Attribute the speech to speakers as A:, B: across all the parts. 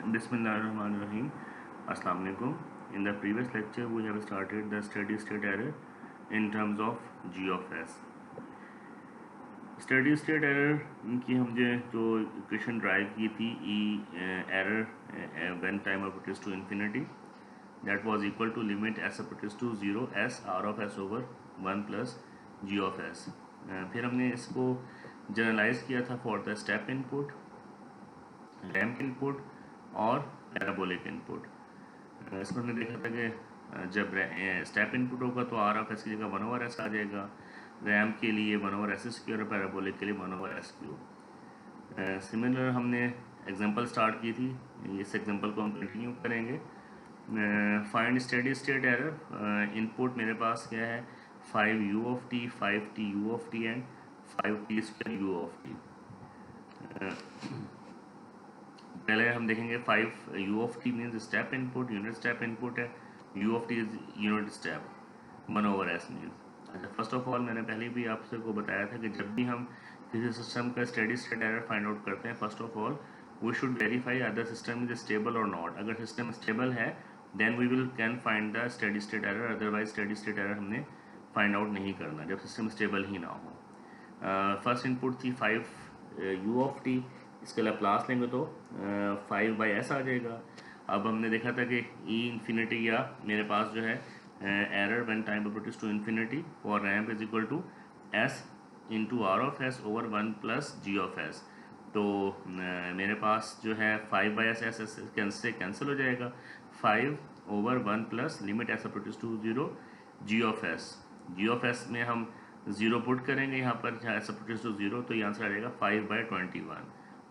A: Bismillahirrahmanirrahim. Assalamu alaikum. In the previous lecture, we have started the steady state error in terms of g of s. Steady state error की हमने जो equation drive की थी error when time approaches to infinity, that was equal to limit s approaches to 0 s r of s over 1 plus g of s. फिर हमने इसको generalise किया था for the step input, ramp input और parabolic input. इसमें हमने देखा था कि जब स्टेप इनपुट होगा तो आर ऑफ एस की जगह 1/s आ जाएगा, रैंप के लिए 1/s स्क्वायर और पैराबोलिक के लिए 1/s क्यूब। सिमिलर हमने एग्जांपल स्टार्ट की थी, इस एग्जांपल को हम कंटिन्यू करेंगे। Find steady state error. Input मेरे पास क्या है, 5u of t, 5t u of t and 5t square u of t। पहले हम देखेंगे 5 u of t means step input, unit step input है, u of t is unit step, 1/s means. अच्छा, first of all मैंने पहले भी आपसे को बताया था कि जब भी हम किसी सिस्टम का steady state error find out करते हैं, first of all we should verify other system is stable और नॉट। अगर सिस्टम स्टेबल है then we will can find the steady state error, otherwise steady state error हमने find out नहीं करना जब system stable ही ना हो। फर्स्ट इनपुट थी 5 u of t, इसके लाप्लास लेंगे तो 5/s आ जाएगा। अब हमने देखा था कि ई इन्फिनिटी या मेरे पास जो है error when time approaches to infinity for ramp is equal to s into R of S over 1 plus G of S. तो मेरे पास जो है 5/s से कैंसिल हो जाएगा, 5/1 plus limit s approaches to 0 ji of S. Ji of S में हम 0 पुट करेंगे यहाँ पर, s अप्रोचेस टू 0, तो ये आंसर आ जाएगा 5/21।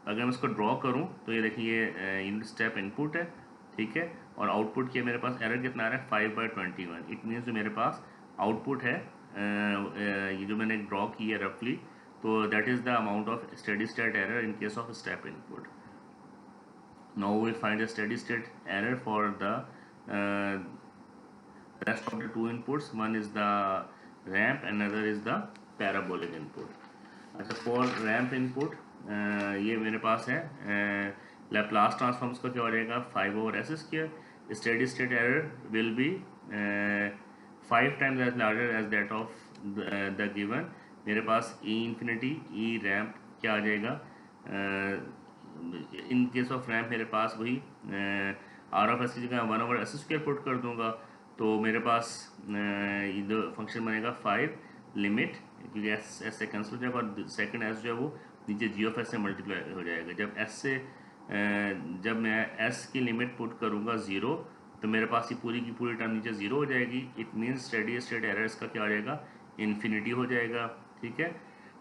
A: अगर मैं इसको ड्रॉ करूँ तो ये देखिए ये यूनिट स्टेप इनपुट है, ठीक है, और आउटपुट के मेरे पास एरर कितना आ रहा है, 5/21। इट मीन्स जो मेरे पास आउटपुट है ये जो मैंने ड्रॉ की है रफली, तो that is the amount of steady state error in case of step input. Now we find the steady state error for the rest of the two inputs. One is the ramp, another is the parabolic input. अच्छा, for ramp input ये मेरे पास है Laplace transforms का क्या हो जाएगा, 5/s square. Steady state error will be 5 times as larger as that of the given. मेरे पास ई इन्फिनिटी ई रैम्प क्या आ जाएगा, इन केस ऑफ रैम्प मेरे पास वही आर ऑफ एस की जगह 1/s स्क्वायर पुट कर दूंगा, तो मेरे पास ये जो फंक्शन बनेगा 5 लिमिट, क्योंकि एस से कैंसिल हो जाएगा और सेकंड एस जो है वो नीचे जी ऑफ एस से मल्टीप्लाई हो जाएगा। जब एस से जब मैं एस की लिमिट पुट करूँगा 0, तो मेरे पास ये पूरी की पूरी टर्म नीचे 0 हो जाएगी। It means steady state error इसका क्या हो जाएगा, इन्फिनिटी हो जाएगा, ठीक है।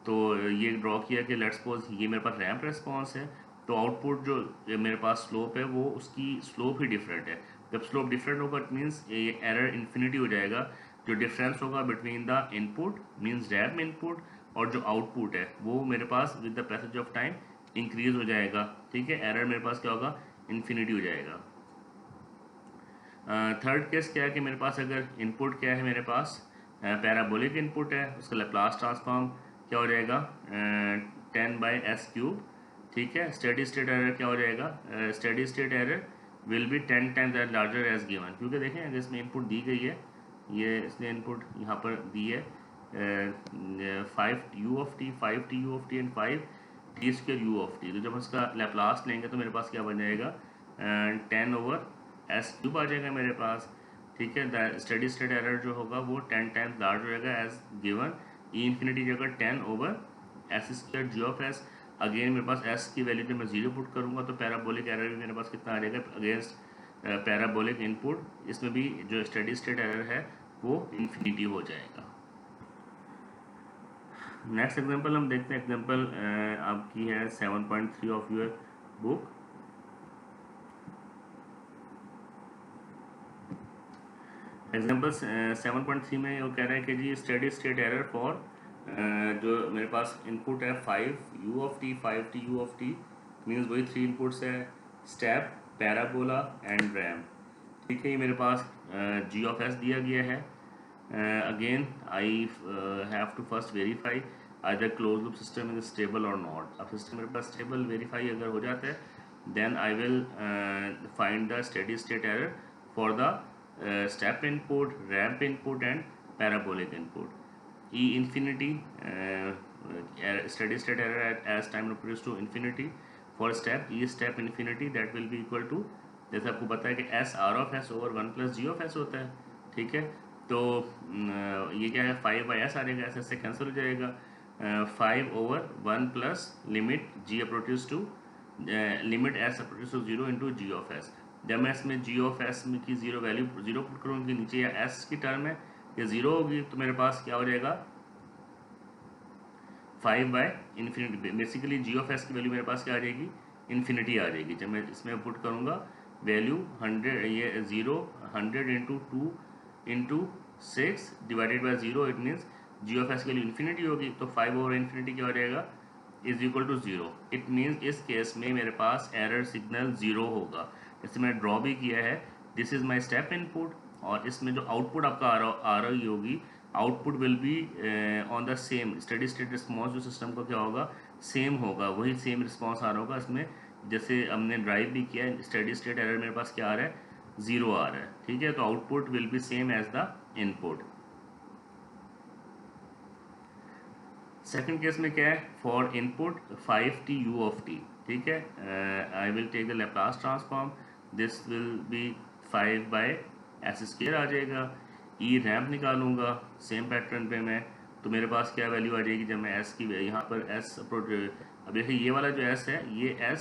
A: तो ये ड्रॉ किया कि लेट्स सपोज ये मेरे पास रैंप रेस्पॉन्स है, तो आउटपुट जो मेरे पास स्लोप है वो उसकी स्लोप ही डिफरेंट है। जब स्लोप डिफरेंट होगा इट मीन्स ये एरर इन्फिनिटी हो जाएगा। जो डिफरेंस होगा between the input means ramp input और जो आउटपुट है वो मेरे पास with the passage of time increase हो जाएगा, ठीक है। एरर मेरे पास क्या होगा, इन्फिनिटी हो जाएगा। थर्ड केस क्या है कि मेरे पास अगर इनपुट क्या है, मेरे पास पैराबोलिक इनपुट है, उसका लैप्लास ट्रांसफॉर्म क्या हो जाएगा 10/s क्यूब, ठीक है। स्टेडी स्टेट एरर क्या हो जाएगा, steady state error will be 10 times as larger as given, क्योंकि देखें अगर इसमें इनपुट दी गई है, ये इसने इनपुट यहाँ पर दी है 5u of t, 5t u of t and 5t square u of t। तो जब इसका लैप्लास लेंगे तो मेरे पास क्या बन जाएगा 10/s क्यूब आ जाएगा मेरे पास, ठीक है। द स्टेडी स्टेट एरर जो होगा वो 10 टाइम्स लार्ज हो जाएगा एज गिवन। ई इन्फिनिटी जगह 10/s square ji of S. Again मेरे पास s की वैल्यू जब मैं 0 पुट करूँगा तो पैराबोलिक एरर भी मेरे पास कितना आ जाएगा अगेंस्ट पैराबोलिक इनपुट, इसमें भी जो स्टेडी स्टेट एरर है वो इन्फिनिटी हो जाएगा। नेक्स्ट एग्जांपल हम देखते हैं, एग्जांपल आपकी है 7.3 ऑफ योर बुक। एग्जांपल 7.3 में वो कह रहा है कि जी स्टेडी स्टेट एरर फॉर जो मेरे पास इनपुट है 5u of t, 5t u of t means वही 3 इनपुट्स है, स्टेप, पैराबोला एंड रैम्प, ठीक है। ये मेरे पास जी ऑफ एस दिया गया है। Again I have to first verify either closed loop system is stable और नॉट। अब सिस्टम मेरे पास स्टेबल वेरीफाई अगर हो जाता है then I will find the steady state error for the step input, ramp input and parabolic input. E infinity steady state error as time approaches to infinity. For step E step infinity, that will be equal to, जैसे आपको पता है कि S R of S over 1 plus G of S होता है, ठीक है। तो ये क्या है, 5/S आ जाएगा, S से कैंसिल हो जाएगा, 5 over 1 plus limit G approaches to limit S approaches to 0 into G of S। जब मैं इसमें G of S में की जीरो वैल्यू जीरो पुट करूँगी, नीचे या S की टर्म है ये जीरो होगी, तो मेरे पास क्या हो जाएगा 5/infinity। Basically G of S की वैल्यू मेरे पास क्या आ जाएगी, इन्फिनिटी आ जाएगी। जब मैं इसमें पुट करूँगा वैल्यू 100, ये 0 100 into 2 into 6 divided by 0, it means G of S की वैल्यू इन्फिनिटी होगी, तो 5 ओवर इन्फिनिटी क्या हो जाएगा, is equal to 0। It means इस केस में मेरे पास एरर सिग्नल 0 होगा। जैसे मैंने ड्रॉ भी किया है, this is my step input, और इसमें जो आउटपुट आपका आ रही होगी, output will be on the same steady state response, जो सिस्टम का क्या होगा, सेम होगा, वही सेम रिस्पॉन्स आ रहा होगा। इसमें जैसे हमने ड्राइव भी किया है, स्टेडी स्टेट एरर मेरे पास क्या आ रहा है, 0 आ रहा है, ठीक है। तो output will be same as the input. Second case में क्या है, for input 5t u of t, ठीक है। I will take the Laplace transform, this will be 5/s² आ जाएगा। ई रैम्प निकालूंगा सेम पैटर्न पे मैं, तो मेरे पास क्या वैल्यू आ जाएगी, जब मैं s की यहाँ पर s अब देखिए ये वाला जो s है, ये s,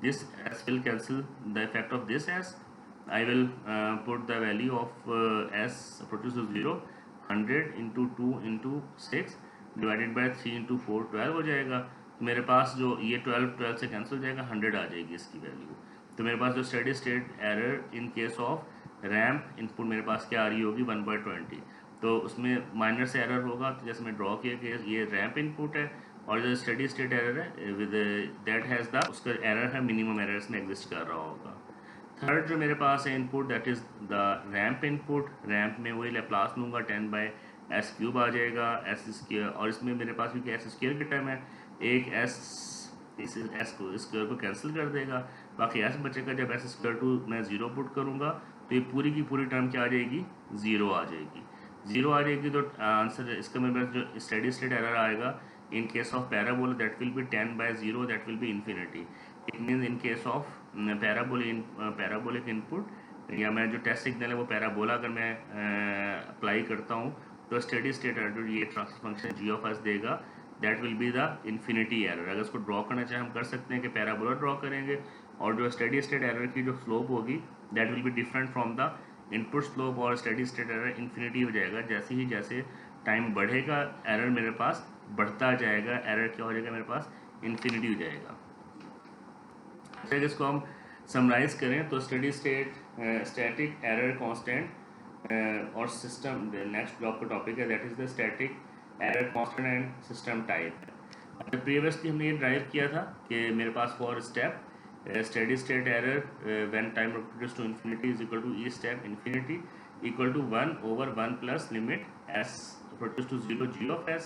A: this s will cancel the effect of this s। I will put the value of s approaches to 0, 100 into 2 into 6 divided by 3 into 4, 12 हो जाएगा। तो मेरे पास जो ये 12 से कैंसिल हो जाएगा, 100 आ जाएगी इसकी वैल्यू। तो मेरे पास जो steady state error in case of ramp input मेरे पास क्या आ रही होगी, 1/20। तो उसमें माइनर से एरर होगा, तो जैसे मैं ड्रॉ किया कि ये रैम्प इनपुट है, और जो स्टेडी स्टेट एरर है विद दैट हैज़ द, उसका एरर है मिनिमम एरर इसमें एग्जिस्ट कर रहा होगा। थर्ड जो मेरे पास है input, that is the ramp input. Ramp में वही लैप्लास लूँगा, 10/s³ आ जाएगा, s², और इसमें मेरे पास क्योंकि s² की टर्म है, एक s इस s² को कैंसिल कर देगा, बाकी s बचेगा। जब s² मैं 0 पुट करूँगा, तो ये पूरी की पूरी टर्म क्या आ जाएगी, 0 आ जाएगी। 0 आ जाएगी, तो आंसर इसका मेरे पास जो स्टेडी स्टेट एरर आएगा इन case of parabola, that will B 10/0, that will B infinity. It means in case of parabolic input, या मैं जो टेस्ट सिग्नल है वो पैराबोला अगर मैं अप्लाई करता हूँ, तो स्टेडी स्टेट एरर ये transfer function g of s देगा, that will be the infinity error. अगर इसको ड्रॉ करना चाहे हम कर सकते हैं कि पैराबोला ड्रॉ करेंगे, और जो स्टेडी स्टेट एरर की जो स्लोप होगी, that will be different from the input slope, और स्टेडी स्टेट एरर इन्फिनिटी हो जाएगा। जैसे टाइम बढ़ेगा एरर मेरे पास बढ़ता जाएगा, एरर क्या हो जाएगा मेरे पास, इन्फिनिटी हो जाएगा। अगर इसको हम समराइज करें, तो steady state static error constant और सिस्टम, नेक्स्ट ब्लॉक का टॉपिक है, that is the static error constant and system type. Previously हमने ये ड्राइव किया था कि मेरे पास for step steady state error when time approaches to infinity is equal to e step infinity equal to 1/1 plus limit s approaches to 0 g of s,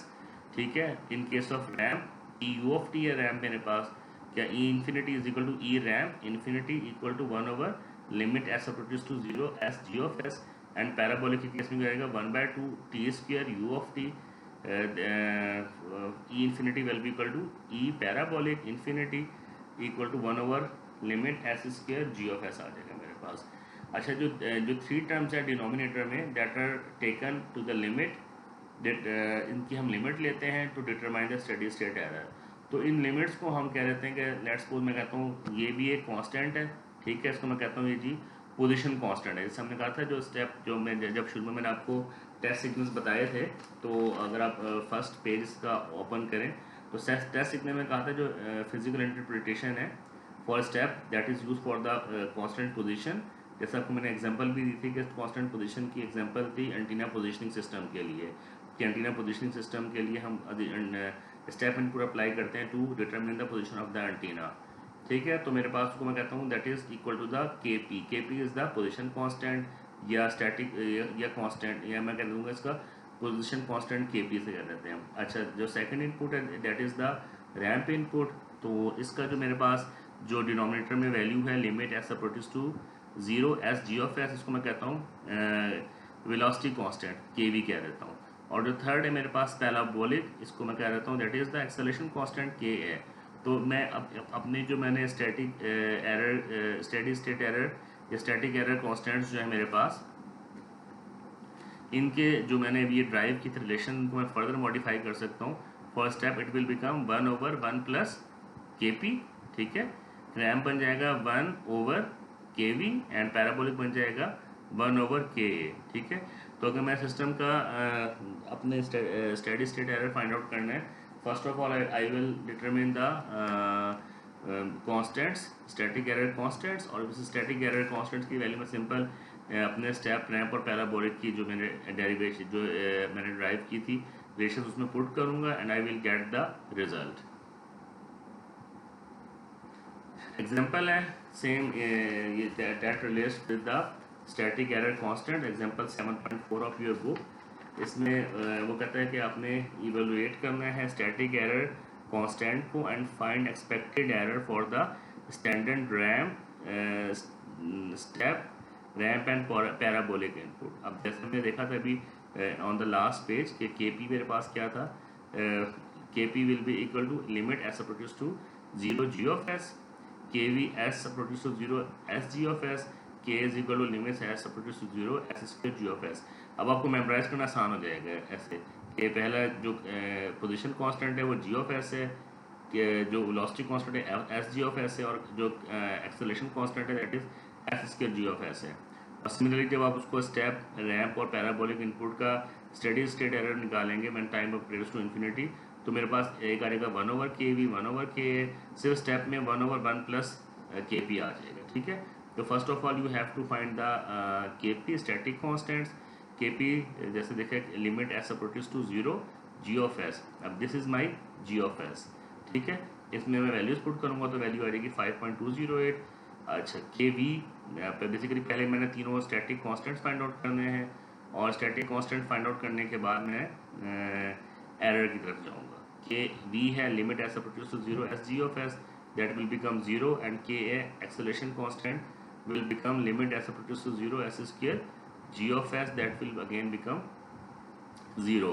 A: ठीक है। In case of ramp e u of t है, ramp मेरे पास क्या, e infinity is equal to e ramp infinity equal to 1 limit s approaches to 0 s g of s। And parabolic के case में क्या आएगा, 1/2 t² u of t, e infinity will be equal to e parabolic infinity equal to 1 limit s² g of s आ जाएगा मेरे पास। अच्छा, जो 3 terms है डिनोमिनेटर में, that are taken to the limit, इनकी हम लिमिट लेते हैं to determine the steady state error. तो इन लिमिट्स को हम कह देते हैं कि लेट्स सपोज मैं कहता हूँ ये भी एक कांस्टेंट है, ठीक है। इसको मैं कहता हूँ ये जी पोजीशन कांस्टेंट है। जैसे हमने कहा था जो स्टेप, जो मैं जब शुरू में मैंने आपको टेस्ट सिग्नल्स बताए थे, तो अगर आप फर्स्ट पेज का ओपन करें, तो टेस्ट सिग्नल में कहा था जो फिजिकल इंटरप्रिटेशन है for step that is use for the constant position. जैसे आपको मैंने एग्जांपल भी दी थी कि कांस्टेंट पोजीशन की एग्जांपल थी एंटीना पोजीशनिंग सिस्टम के लिए, कि एंटीना पोजीशनिंग सिस्टम के लिए हम स्टेप इनपुट अप्लाई करते हैं to determine the position of the antenna, ठीक है। तो मेरे पास उसको मैं कहता हूँ that is equal to the KP। KP is the position constant या स्टैटिक या कांस्टेंट, या मैं कह दूँगा इसका पोजीशन कांस्टेंट KP से कह देते हैं। अच्छा, जो सेकंड इनपुट है that is the ramp input. तो इसका जो मेरे पास जो डिनोमिनेटर में वैल्यू है limit S approaches to 0 S G of S, इसको मैं कहता हूँ वेलोसिटी कांस्टेंट के वी कह देता हूँ। और जो थर्ड है मेरे पास पैराबोलिक, इसको मैं कह देता हूँ that is the acceleration constant के है। तो मैं अपने जो मैंने static error steady state error या स्टैटिक एरर कांस्टेंट्स जो है मेरे पास, इनके जो मैंने अभी ये ड्राइव की रिलेशन को मैं फर्दर मॉडिफाई कर सकता हूँ। First step it will become 1/1 plus के पी, ठीक है। रैम बन जाएगा 1/, KV एंड पैराबोलिक बन जाएगा 1/KA, ठीक है। तो अगर मैं सिस्टम का अपने steady state error find out करना है, first of all I will determine the constants, static error constants, और इस स्टैटिक एरर कांस्टेंट्स की वैल्यू मैं सिंपल अपने स्टेप रैंप और पैराबोलिक की जो मैंने डेरिवेशन जो मैंने ड्राइव की थी रिलेशन उसमें पुट करूंगा and I will get the result. Example है सेम ये that relates with the static error constant, example 7.4 of your book. इसमें वो कहता है कि आपने इवेलुएट करना है स्टैटिक एरर कांस्टेंट को and find expected error for the standard RAM step ramp and parabolic input. अब जैसे हमने देखा था अभी ऑन द लास्ट पेज कि केपी मेरे पास क्या था, KP will be equal to limit S approaches to 0 ji of s, K v s approaches to 0 S G of s, K is equal to limit S approaches to 0 s square ji of s. अब आपको memorise करना आसान हो जाएगा ऐसे कि पहला जो पोजीशन कांस्टेंट है वो जी ऑफ एस है, जो वेलोसिटी कांस्टेंट है एस जी ऑफ एस है, और जो एक्सेलरेशन कांस्टेंट है that is S square ji of S है। और सिमिलरली जब आप उसको स्टेप रैंप और पैराबोलिक इनपुट का स्टेडी स्टेट एरर निकालेंगे when time approaches to infinity, तो मेरे पास एक आएगा 1/KV 1/KA, सिर्फ स्टेप में 1/1 प्लस KP आ जाएगा, ठीक है। तो first of all you have to find the KP static constants. KP जैसे देखे limit S approaches to 0 ji of s, अब this is my g of S, ठीक है। इसमें मैं वैल्यूज पुट करूँगा तो वैल्यू आ जाएगी 5.208। अच्छा KV बेसिकली पहले मैंने तीनों स्टैटिक कांस्टेंट्स फाइंड आउट करने हैं, और स्टैटिक कांस्टेंट फाइंड आउट करने के बाद मैं एरर की तरफ जाऊँगा। के वी है limit S approaches to 0 S G of s, that will become 0, and K a acceleration constant will become limit S approaches to 0 s square ji of s, that will again become 0।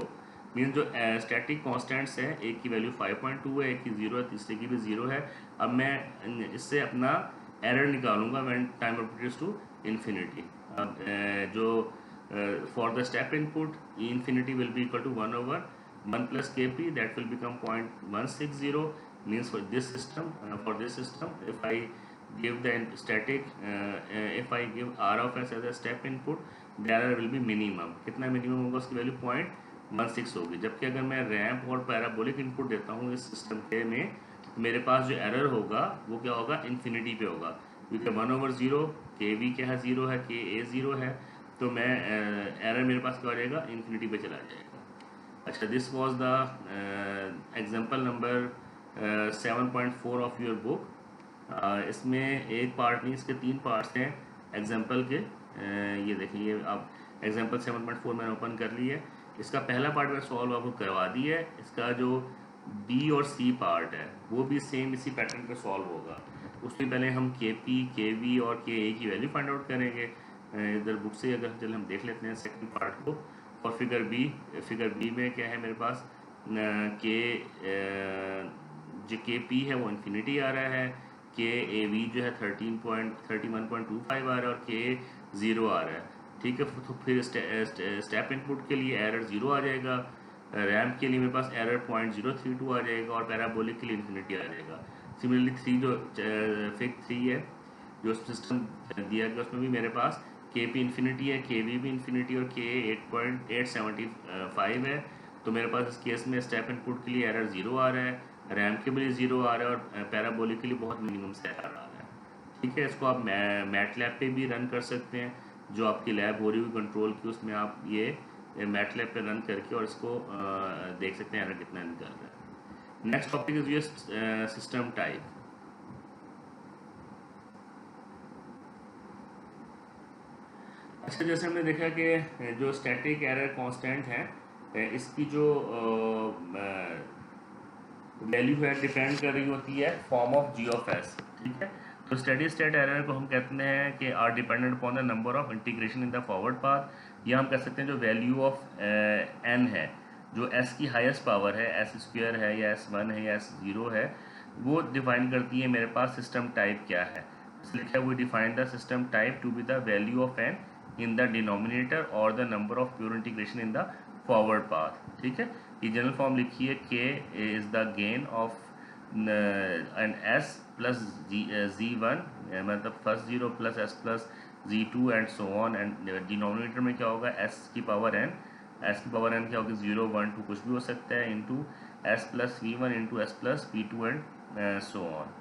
A: Mean जो static constants है एक की value 5.2 है, एक की 0 है, तीसरे की भी 0 है। अब मैं इससे अपना एरर निकालूंगा when time approaches to infinity. अब जो for the step input E infinity will be equal to 1/1 plus KP, that will become 0.160। Means for this system if I give the static if I give R of S as a step input, the error will be minimum। कितना minimum होगा उसकी value 0.16 होगी। जबकि अगर मैं ramp और parabolic input देता हूँ इस सिस्टम के में, मेरे पास जो एरर होगा वो क्या होगा, इन्फिनिटी पे होगा, क्योंकि 1/0 KV क्या है 0 है, KA 0 है, तो मैं एरर मेरे पास क्या हो जाएगा, इन्फिनिटी पे चला जाएगा। अच्छा, this was the example number 7.4 of your book. इसमें एक पार्ट नहीं, इसके 3 पार्ट्स हैं एग्जांपल के। ये देखिए आप एग्जांपल 7.4 मैंने ओपन कर ली है। इसका पहला पार्ट मैं सॉल्व आपको करवा दी है। इसका जो B और C पार्ट है वो भी सेम इसी पैटर्न पे सॉल्व होगा। उससे पहले हम KP, KV और KA की वैल्यू फाइंड आउट करेंगे। इधर बुक से अगर चल हम देख लेते हैं सेकंड पार्ट को। और फिगर बी में क्या है मेरे पास, जो KP है वो इन्फिनिटी आ रहा है, KAV जो है 31.25 आ रहा है, और KA 0 आ रहा है, ठीक है। तो फिर स्टेप इनपुट के लिए एरर 0 आ जाएगा, रैम्प के लिए मेरे पास एरर 0.032 आ जाएगा, और पैराबोलिक के लिए इन्फिनिटी आ जाएगा। सिमिलरली 3 जो फिग 3 है जो सिस्टम दिया गया उसमें भी मेरे पास KP इन्फिनिटी है, KV भी इन्फिनिटी, और KA 8.875 है। तो मेरे पास इस केस में स्टेप इनपुट के लिए एरर 0 आ रहा है, रैम्प के लिए 0 आ रहा है, और पैराबोलिक के लिए बहुत मिनिमम से एरर आ रहा है, ठीक है। इसको आप मैटलैब पे भी रन कर सकते हैं, जो आपकी लैब हो रही हुई कंट्रोल की, उसमें आप ये मैटलैब पे रन करके और इसको देख सकते हैं एरर कितना निकल रहा है। Next topic is your system type. अच्छा, जैसे हमने देखा कि जो स्टैटिक एरर कांस्टेंट है इसकी जो वैल्यू है डिपेंड कर रही होती है form of G of S, ठीक है। तो स्टेडी स्टेट एरर को हम कहते हैं कि are dependent upon the number of integration in the forward path, या हम कह सकते हैं जो वैल्यू ऑफ एन है, जो एस की हाईएस्ट पावर है, एस स्क्वायर है या एस वन है या एस ज़ीरो है, वो डिफाइन करती है मेरे पास सिस्टम टाइप क्या है। इसलिए लिखा है we define the system type to be the value of N in the denominator और the number of pure integration in the forward path. ठीक है, ये जनरल फॉर्म लिखी है, K is the gain of and S plus Z1 मतलब first zero plus S plus Z2 and so on, and denominator में क्या होगा, S की पावर एन, एस की पावर एन क्या होगी 0 1 2 कुछ भी हो सकता है, into S plus V1 into S plus V2 and so on.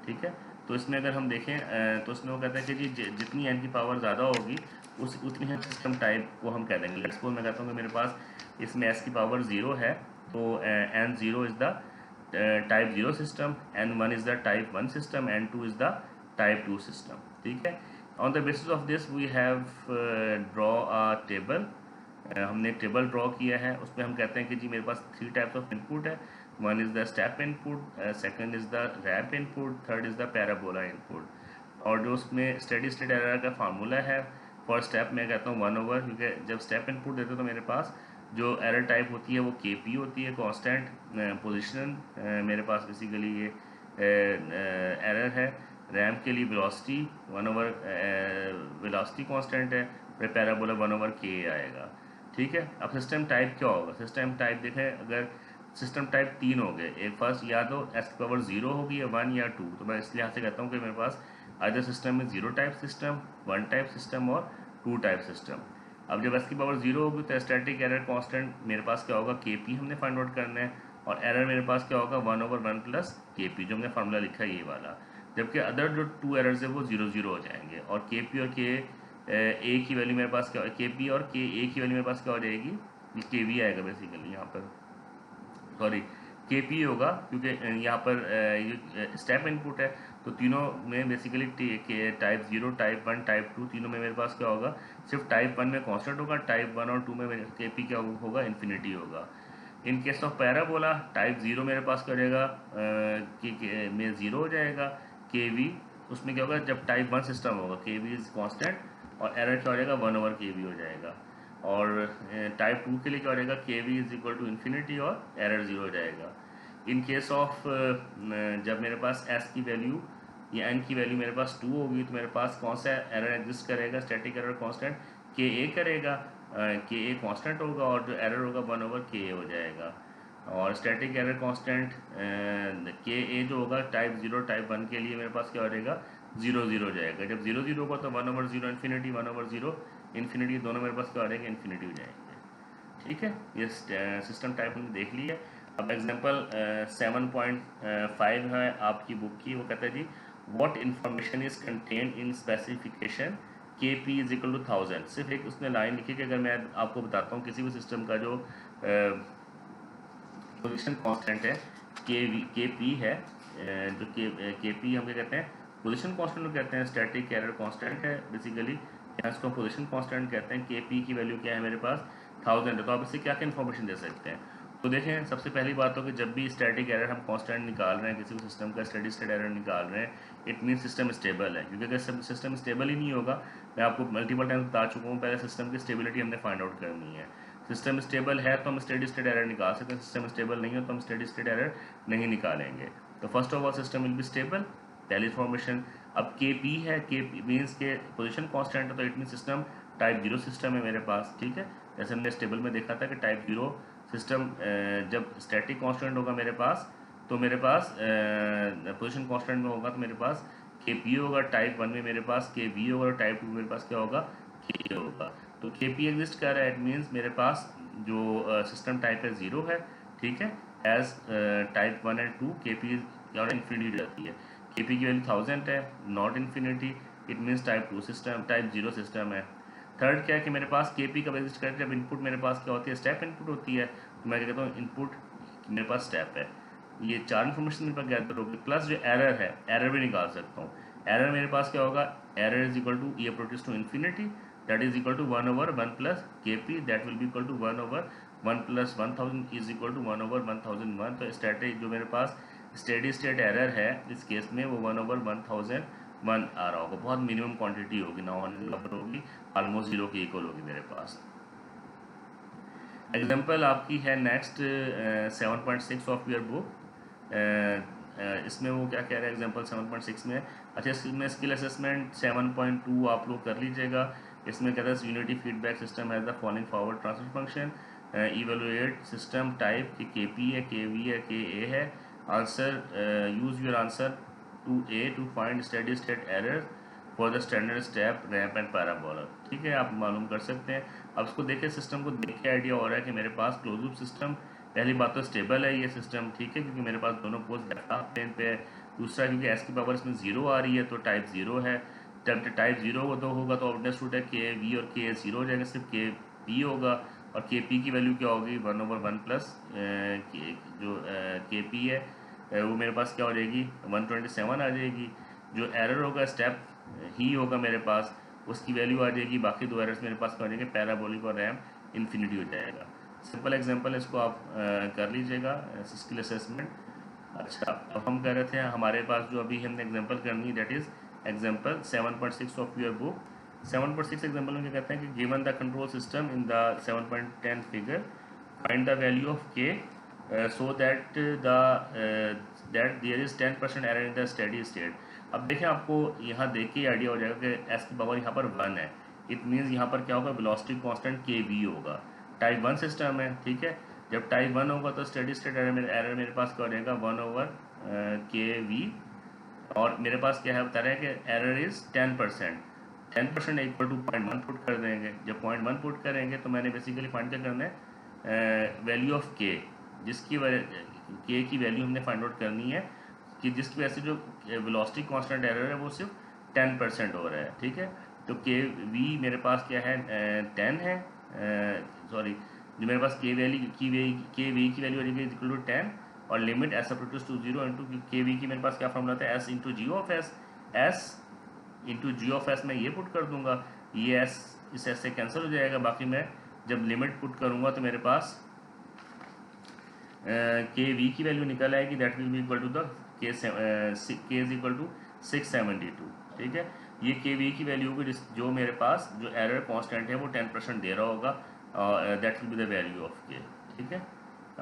A: ठीक है, तो इसमें अगर हम देखें तो इसमें वो कहते हैं कि जी जितनी एन की पावर ज़्यादा होगी उतनी हम सिस्टम टाइप को हम कह देंगे। लेट्स सपोज मैं कहता हूँ कि मेरे पास इसमें एस की पावर 0 है, तो N zero is the type 0 system, N1 is the type 1 system, N2 is the type 2 system। ठीक है, on the basis of this we have draw a table। हमने एक टेबल ड्रॉ किया है, उसमें हम कहते हैं कि जी मेरे पास 3 टाइप्स ऑफ इनपुट है। One is the step input, second is the ramp input, third is the parabola input. और जो उसमें स्टेडी स्टेट एरर का फार्मूला है फॉर स्टेप मैं कहता हूँ 1/, क्योंकि जब स्टेप इनपुट देते तो मेरे पास जो एरर टाइप होती है वो KP होती है, कांस्टेंट पोजीशन। मेरे पास बेसिकली ये एरर है। रैम्प के लिए वेलोसिटी 1/, वेलोसिटी कांस्टेंट है, फिर पैराबोला 1/K आएगा। ठीक है, अब सिस्टम टाइप क्या होगा, सिस्टम टाइप देखें, अगर सिस्टम टाइप 3 हो गए, एक फर्स्ट या तो एस की पावर 0 होगी या 1 या 2, तो मैं इसलिए यहाँ से कहता हूँ कि मेरे पास आइदर सिस्टम में 0 टाइप सिस्टम, 1 टाइप सिस्टम और 2 टाइप सिस्टम। अब जब एस की पावर 0 होगी तो स्टैटिक एरर कांस्टेंट मेरे पास क्या होगा, KP हमने फाइंड आउट करना है, और एरर मेरे पास क्या होगा 1/1 प्लस KP, जो हमने फार्मूला लिखा है ये वाला। जबकि अदर जो 2 एरर्स है वो 0 हो जाएंगे, और KP और A की वैल्यू मेरे पास क्या, KP और A की वैल्यू मेरे पास क्या हो जाएगी, ये KV आएगा बेसिकली यहाँ पर, सॉरी KP होगा, क्योंकि यहाँ पर ये स्टेप इनपुट है, तो तीनों में बेसिकली टाइप 0, टाइप 1, टाइप 2, तीनों में मेरे पास क्या होगा, सिर्फ टाइप 1 में कांस्टेंट होगा, टाइप 1 और 2 में KP क्या होगा, इन्फिनिटी होगा। इन केस ऑफ पैराबोला टाइप 0 मेरे पास क्या हो जाएगा, में 0 हो जाएगा, KV उसमें क्या होगा, जब टाइप 1 सिस्टम होगा KV इज कांस्टेंट, और एरर क्या हो जाएगा 1/KV हो जाएगा। और टाइप 2 के लिए क्या हो जाएगा, KV is equal to infinity और एरर 0 हो जाएगा। इन केस ऑफ जब मेरे पास S की वैल्यू या N की वैल्यू मेरे पास 2 होगी, तो मेरे पास कौन सा एरर एग्जिस्ट करेगा, स्टैटिक एरर कांस्टेंट KA करेगा, KA कांस्टेंट होगा, और जो एरर होगा 1/KA हो जाएगा। और स्टैटिक एरर कांस्टेंट KA जो होगा टाइप 0, टाइप 1 के लिए मेरे पास क्या हो जाएगा, 0 हो जाएगा। जब 0 होगा तो 1/0 इन्फिनिटी, 1/0 इन्फिनिटी, दोनों मेरे पास क्या हो जाएंगे, इन्फिनिटी हो जाएंगे। ठीक है, ये सिस्टम टाइप हमने देख लिया। अब एग्जांपल 7.5 है आपकी बुक की, वो कहता है जी what information is contained in specification KP is equal to 1000। सिर्फ एक उसने लाइन लिखी कि अगर मैं आपको बताता हूँ किसी भी सिस्टम का जो पोजीशन कांस्टेंट है KP है, जो KP हम क्या कहते हैं, पोजीशन कांस्टेंट को कहते हैं, स्टैटिक एरर कांस्टेंट है बेसिकली, यहाँ इसको पोजीशन कांस्टेंट कहते हैं। KP की वैल्यू क्या है मेरे पास 1000 है, तो आप इससे क्या क्या इन्फॉर्मेशन दे सकते हैं। तो देखें, सबसे पहली बात हो कि जब भी स्टैटिक एरर हम कांस्टेंट निकाल रहे हैं, किसी भी सिस्टम का स्टेडी स्टेट एरर निकाल रहे हैं, इट मीन सिस्टम स्टेबल है, क्योंकि अगर सिस्टम स्टेबल ही नहीं होगा, मैं आपको मल्टीपल टाइम्स बता चुका हूँ, पहले सिस्टम की स्टेबिलिटी हमने फाइंड आउट करनी है। सिस्टम स्टेबल है तो हम स्टेडी स्टेट एरर निकाल सकते हैं, सिस्टम स्टेबल नहीं है तो हम स्टेडी स्टेट एरर नहीं निकालेंगे। तो first of all system will be stable, पहली इन्फॉर्मेशन। अब KP है, KP मीन्स के पोजीशन कांस्टेंट है, तो it mean system type 0 system है मेरे पास। ठीक है, जैसे हमने इस टेबल में देखा था कि टाइप 0 सिस्टम जब स्टैटिक कांस्टेंट होगा मेरे पास, तो मेरे पास पोजीशन कांस्टेंट में होगा तो मेरे पास KP होगा, टाइप 1 में मेरे पास KV होगा, और टाइप 2 में मेरे पास क्या होगा, KA होगा। तो KP एग्जिस्ट कर रहा है, इट मीन्स मेरे पास जो सिस्टम टाइप है 0 है। ठीक है, एज टाइप 1 एंड 2 KP इन्फिनिटी जाती है, KP की वैल्यू 1000 है, not infinity, it means type 2 system, type 0 system है। थर्ड क्या है कि मेरे पास KP कब एग्जिस्ट करता है, जब इनपुट मेरे पास क्या होती है, स्टेप इनपुट होती है, तो मैं क्या कहता हूँ इनपुट मेरे पास स्टेप है। ये 4 इन्फॉर्मेशन मेरे पास गैदर होगी, प्लस जो एरर है, एरर भी निकाल सकता हूँ। एरर मेरे पास क्या होगा, error is equal to E approaches to infinity, that is equal to 1/1 plus KP, that will be equal to 1/1 plus 1000 is equal to 1/1001। तो स्टैटिक जो मेरे पास स्टेडी स्टेट एरर है इस केस में वो 1/1001 आ रहा होगा, बहुत मिनिमम क्वांटिटी होगी, 900 होगी, ऑलमोस्ट 0 के इक्वल होगी मेरे पास। एग्जाम्पल आपकी है नेक्स्ट 7.6 ऑफ योर बुक। इसमें वो क्या कह रहा है एग्जाम्पल 7.6 में, अच्छा इसमें स्किल असेसमेंट 7.2 आप लोग कर लीजिएगा। इसमें कहता है unity feedback system has the following forward transfer function, evaluate system type कि KP है, KV है, KA है। Answer, use your answer to A to find steady state error for the standard step ramp and parabola. ठीक है, आप मालूम कर सकते हैं। अब इसको देखिए, सिस्टम को देख के आइडिया हो रहा है कि मेरे पास क्लोज लूप सिस्टम, पहली बात तो स्टेबल है ये सिस्टम, ठीक है, क्योंकि मेरे पास दोनों पोस्ट लेफ्ट हाफ प्लेन पे है। दूसरा, क्योंकि एस की पावर इसमें 0 आ रही है तो टाइप 0 है। जब टाइप 0 तो होगा तो ऑब्वियस रूट है KV और KA 0 हो जाएगा, सिर्फ KP होगा। और KP की वैल्यू क्या होगी, 1/1 प्लस जो KP है वो मेरे पास क्या हो जाएगी, 127 आ जाएगी। जो एरर होगा स्टेप ही होगा मेरे पास, उसकी वैल्यू आ जाएगी। बाकी दो एरर्स मेरे पास क्या हो जाएंगे, पैराबोलिक और रैम्प इन्फिनिटी हो जाएगा। सिंपल एग्जांपल इसको आप कर लीजिएगा स्किल असेसमेंट। अच्छा, अब हम कह रहे थे हमारे पास जो अभी हमने एग्जांपल करनी है that is example 7.6 of your book. 7.6 example में क्या कहते हैं कि given the control system in the 7.10 figure, find the value of K so that that there is 10% error in the steady state। अब देखें, आपको यहाँ देख के आइडिया हो जाएगा कि एस की पावर यहाँ पर 1 है। इट मीन्स यहाँ पर क्या होगा, वेलोसिटी कांस्टेंट KV होगा। टाइप 1 सिस्टम है, ठीक है। जब टाइप 1 होगा तो स्टेडी स्टेट एरर मेरे पास क्या हो जाएगा, 1/KV। और मेरे पास क्या है, बता रहे हैं कि error is 10%। 10% equal to 0.1 put कर देंगे। जब 0.1 पुट करेंगे तो मैंने बेसिकली फाइंड क्या करना है, वैल्यू ऑफ K, जिसकी K की वैल्यू हमने फाइंड आउट करनी है कि जिसकी वजह से जो वेलोसिटी कांस्टेंट एरर है वो सिर्फ 10% हो रहा है, ठीक है। तो KV मेरे पास क्या है, 10 है, सॉरी, जो मेरे पास KV की वैल्यू है इक्वल टू 10 और limit S approaches to 0 into KV की मेरे पास क्या फॉर्मूला था, S into G of S। S into G of S मैं ये पुट कर दूंगा, ये S इस S से कैंसिल हो जाएगा। बाकी मैं जब लिमिट पुट करूंगा तो मेरे पास KV की वैल्यू निकल आएगी, that will be equal to the K is equal to 672, ठीक है। ये KV की वैल्यू होगी जो मेरे पास जो एरर कांस्टेंट है वो 10% दे रहा होगा, that will be the value of K, ठीक है।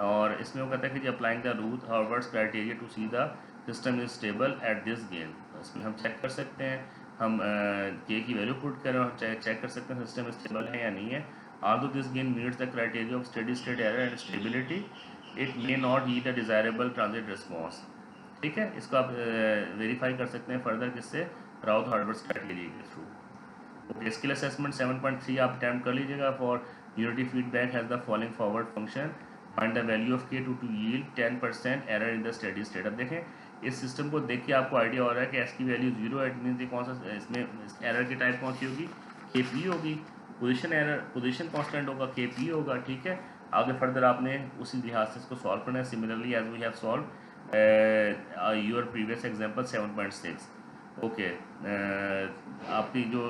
A: और इसमें वो कहता है कि applying the Routh Hurwitz criteria to see the system is stable at this gain. इसमें हम चेक कर सकते हैं, हम K की वैल्यू पुट करें और चेक कर सकते हैं सिस्टम स्टेबल है या नहीं है। although this gain meets the criteria of steady state error and stability, it may not yield a desirable transit response। ठीक है, इसको आप वेरीफाई कर सकते हैं फर्दर किससे, राउथ हार्वर्ड्स क्राइटेरिया के थ्रू। स्किल असेसमेंट 7.3 आप अटैम्प्ट कर लीजिएगा। For unity feedback has the following forward function, find the value of K to yield 10% error in the steady state. अब देखें, इस सिस्टम को देख के आपको आइडिया हो रहा है कि एस की वैल्यू 0 है, इट मीन्स ये कौन सा, इसमें एरर की टाइप कौन सी होगी, KP होगी। पोजीशन एरर, पोजीशन कांस्टेंट होगा, KP होगा, ठीक है। आगे फर्दर आपने उसी लिहाज से इसको सॉल्व करना है, similarly as we have solve your previous example 7.6। Okay, आपकी जो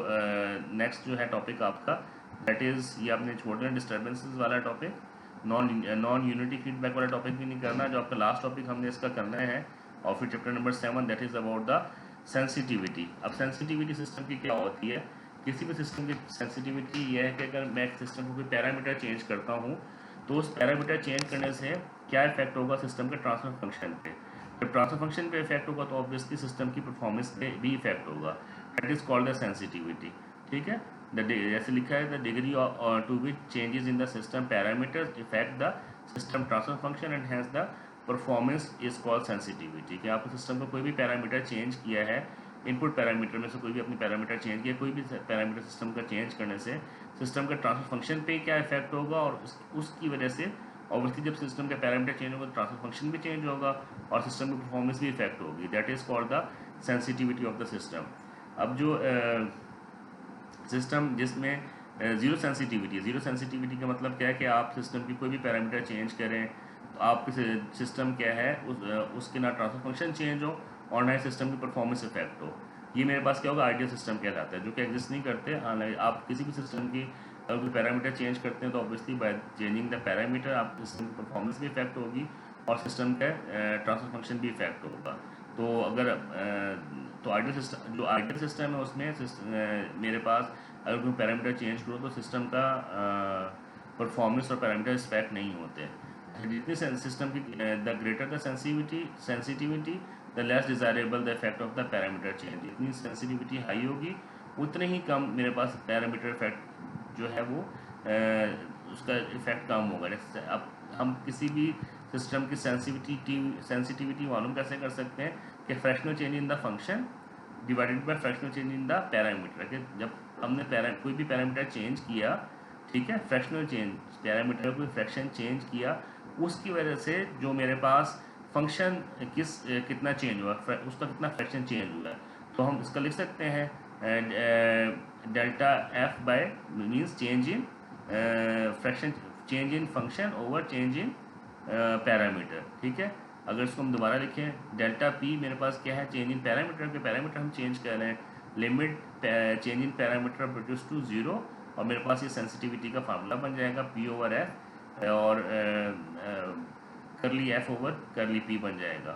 A: नेक्स्ट जो है टॉपिक आपका दैट इज़, ये आपने छोड़ दिया डिस्टर्बेंसेस वाला टॉपिक, नॉन यूनिटी फीडबैक वाला टॉपिक भी नहीं करना। जो आपका लास्ट टॉपिक हमने इसका करना है और फिर chapter number 7 that is about the sensitivity. अब सेंसिटिविटी सिस्टम की क्या होती है, किसी भी सिस्टम की सेंसिटिविटी यह है कि अगर मैं सिस्टम को कोई पैरामीटर चेंज करता हूँ तो उस पैरामीटर चेंज करने से क्या इफेक्ट होगा सिस्टम के ट्रांसफर फंक्शन पे। जब ट्रांसफर फंक्शन पे इफेक्ट होगा तो ऑब्वियसली सिस्टम की परफॉर्मेंस पे भी इफेक्ट होगा, that is called the sensitivity, ठीक है। जैसे लिखा है, the degree to which changes in the system parameters affect the system transfer function and has the performance is called sensitivity. कि आपने सिस्टम का कोई भी पैरामीटर चेंज किया है, इनपुट पैरामीटर में से कोई भी अपनी पैरामीटर चेंज किया, कोई भी पैरामीटर सिस्टम का चेंज करने से सिस्टम का ट्रांसफर फंक्शन पे क्या इफेक्ट होगा, और उसकी वजह से ऑब्वियसली जब सिस्टम का पैरामीटर चेंज होगा तो ट्रांसफर फंक्शन भी चेंज होगा और सिस्टम की परफॉर्मेंस भी इफेक्ट होगी, that is called the sensitivity of the system. अब जो सिस्टम जिसमें जीरो सेंसिटिविटी का मतलब क्या है कि आप सिस्टम की कोई भी पैरामीटर चेंज करें तो आपके सिस्टम क्या है उसके ना ट्रांसफर फंक्शन चेंज हो और ना सिस्टम की परफॉर्मेंस इफेक्ट हो। ये मेरे पास क्या होगा, आइडियल सिस्टम कहलाता है, जो कि एग्जिस्ट नहीं करते। आप किसी भी सिस्टम की अगर कोई पैरामीटर चेंज करते हैं तो obviously by changing the parameter आप सिस्टम की परफॉर्मेंस भी इफेक्ट होगी और सिस्टम का ट्रांसफर फंक्शन भी इफेक्ट होगा। तो अगर तो आइडियल सिस्टम, जो आइडियल सिस्टम है उसमें मेरे पास अगर कोई पैरामीटर चेंज करो तो सिस्टम का परफॉर्मेंस और पैरामीटर इफेक्ट नहीं होते। जितनी सिस्टम की the greater the sensitivity the less desirable the effect of the parameter change. जितनी सेंसिटिविटी हाई होगी उतने ही कम मेरे पास पैरामीटर इफेक्ट जो है वो उसका इफेक्ट कम होगा। जैसे अब हम किसी भी सिस्टम की सेंसिटिविटी मालूम कैसे कर सकते हैं कि fractional change in the function divided by fractional change in the parameter. कि जब हमने कोई भी पैरामीटर चेंज किया, ठीक है, फ्रैक्शनल चेंज, पैरामीटर कोई फ्रैक्शन चेंज किया, उसकी वजह से जो मेरे पास फंक्शन कितना चेंज हुआ, उसका कितना फ्रैक्शन चेंज हुआ है, तो हम इसका लिख सकते हैं delta F bye means change in fraction, change in function over change in parameter. ठीक है, अगर इसको हम दोबारा लिखें, डेल्टा पी मेरे पास क्या है, चेंज इन पैरामीटर के पैरामीटर हम चेंज कर रहे हैं, limit change in parameter produce to zero, और मेरे पास ये सेंसिटिविटी का फार्मूला बन जाएगा पी ओवर एफ और करली एफ ओवर करली पी बन जाएगा।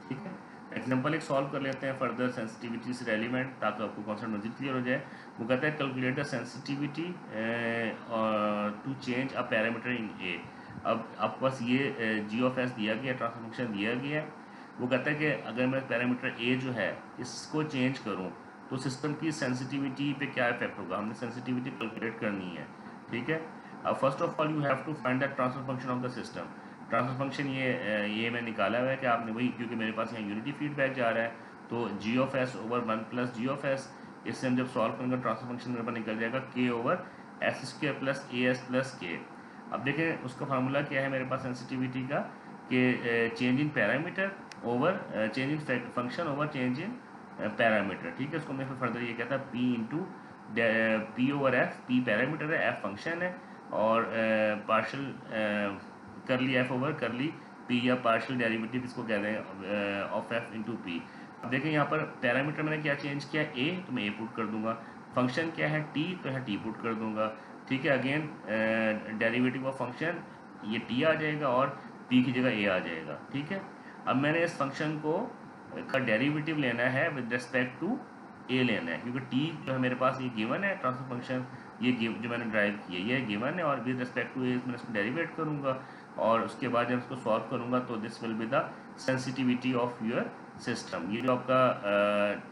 A: ठीक है, एग्जांपल एक सॉल्व कर लेते हैं फर्दर सेंसिटिविटी से रेलिवेंट, ताकि आपको कॉन्सेप्ट मजीद क्लियर हो जाए। वो कहता है calculate the sensitivity to change a parameter in A. अब आपके पास ये जी ऑफ एस दिया गया, ट्रांसफर फंक्शन दिया गया। वो कहता है कि अगर मैं पैरामीटर ए जो है इसको चेंज करूं तो सिस्टम की सेंसिटिविटी पे क्या इफेक्ट होगा। हमने सेंसिटिविटी कैलकुलेट करनी है। ठीक है, अब first of all you have to find the transfer function of the system. Transfer function ये मैं निकाला हुआ है कि आपने वही, क्योंकि मेरे पास यहाँ यूनिटी फीडबैक जा रहा है, तो G of S over 1 plus G of S, इससे हम जब सॉल्व करेंगे ट्रांसफर फंक्शन मेरे पास निकल जाएगा के over S square plus A S plus के। अब देखें उसका फार्मूला क्या है मेरे पास सेंसिटिविटी का, कि change in parameter over change in function over change in parameter. ठीक है, उसको मैं फिर फर्दर ये कहता है P into P over F, P parameter है, एफ फंक्शन है, और पार्शल करली एफ ओवर करली पी, या पार्शियल डेरिवेटिव इसको कहते हैं ऑफ एफ इंटू पी। अब देखें यहाँ पर पैरामीटर मैंने क्या चेंज किया, ए, तो मैं ए पुट कर दूंगा, फंक्शन क्या है टी, तो यहाँ टी पुट कर दूंगा। ठीक है, अगेन डेरिवेटिव ऑफ फंक्शन ये टी आ जाएगा और पी की जगह ए आ जाएगा। ठीक है, अब मैंने इस फंक्शन को का डेरिवेटिव लेना है विद रिस्पेक्ट टू ए लेना है, क्योंकि टी जो है मेरे पास ये गिवन है, ट्रांसफर फंक्शन ये जो मैंने ड्राइव किया ये गिवन है, और विद रिस्पेक्ट टू ए मैं इसको डेरिवेट करूँगा, और उसके बाद जब इसको सॉल्व करूँगा तो this will be the sensitivity of your system. ये जो आपका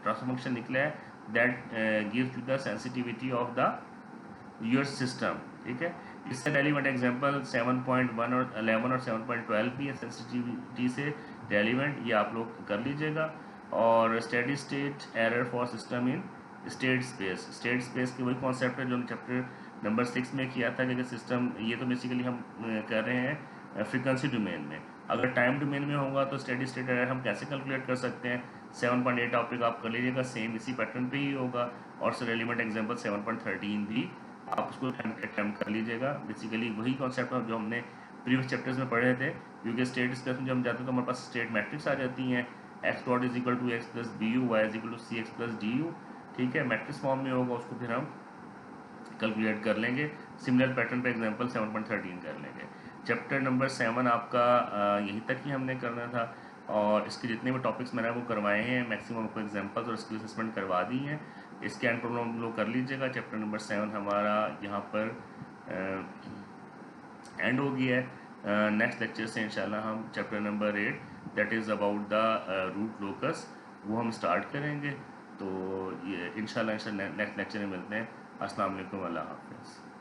A: ट्रांसफर फंक्शन निकला है that gives you the sensitivity of the your system. ठीक है, इससे रेलिवेंट एग्जांपल 7.1 और 11 और 7.12 भी है सेंसिटिविटी से रेलिवेंट, ये आप लोग कर लीजिएगा। और steady state error for system in state space की वही कॉन्सेप्ट है जो चैप्टर नंबर 6 में किया था, कि सिस्टम ये तो बेसिकली हम कर रहे हैं फ्रीक्वेंसी डोमेन में। अगर टाइम डोमेन में होगा तो स्टेडी स्टेट एरर हम कैसे कैलकुलेट कर सकते हैं, 7.8 टॉपिक आप कर लीजिएगा, सेम इसी पैटर्न पे ही होगा। और रेलिवेंट एग्जांपल 7.13 भी आप उसको अटैम्प्ट कर लीजिएगा। बेसिकली वही कॉन्सेप्ट जो हमने प्रीवियस चैप्टर्स में पढ़े थे, क्योंकि स्टेट स्पेस में जब हम जाते हैं तो हमारे पास स्टेट मैट्रिक्स आ जाती हैं, x dot is equal to x plus B u, y is equal to C x plus D u. ठीक है, मैट्रिक्स फॉर्म में होगा, उसको फिर हम कैलकुलेट कर लेंगे। सिमिलर पैटर्न पे एग्जांपल 7.13 कर लेंगे। चैप्टर नंबर 7 आपका यहीं तक ही हमने करना था, और इसके जितने भी टॉपिक्स मैंने वो करवाए हैं, मैक्सिमम आपको एग्जांपल्स और स्किल असेसमेंट करवा दी हैं। इसके एंड प्रॉब्लम हम लोग कर लीजिएगा। चैप्टर नंबर 7 हमारा यहाँ पर एंड हो गया है। नेक्स्ट लेक्चर से इंशाल्लाह हम chapter number 8 that is about the root locus वो हम स्टार्ट करेंगे। तो ये इंशाल्लाह नेक्स्ट लेक्चर में मिलते हैं। अस्सलाम वालेकुम, अल्लाह हाफ़िज़।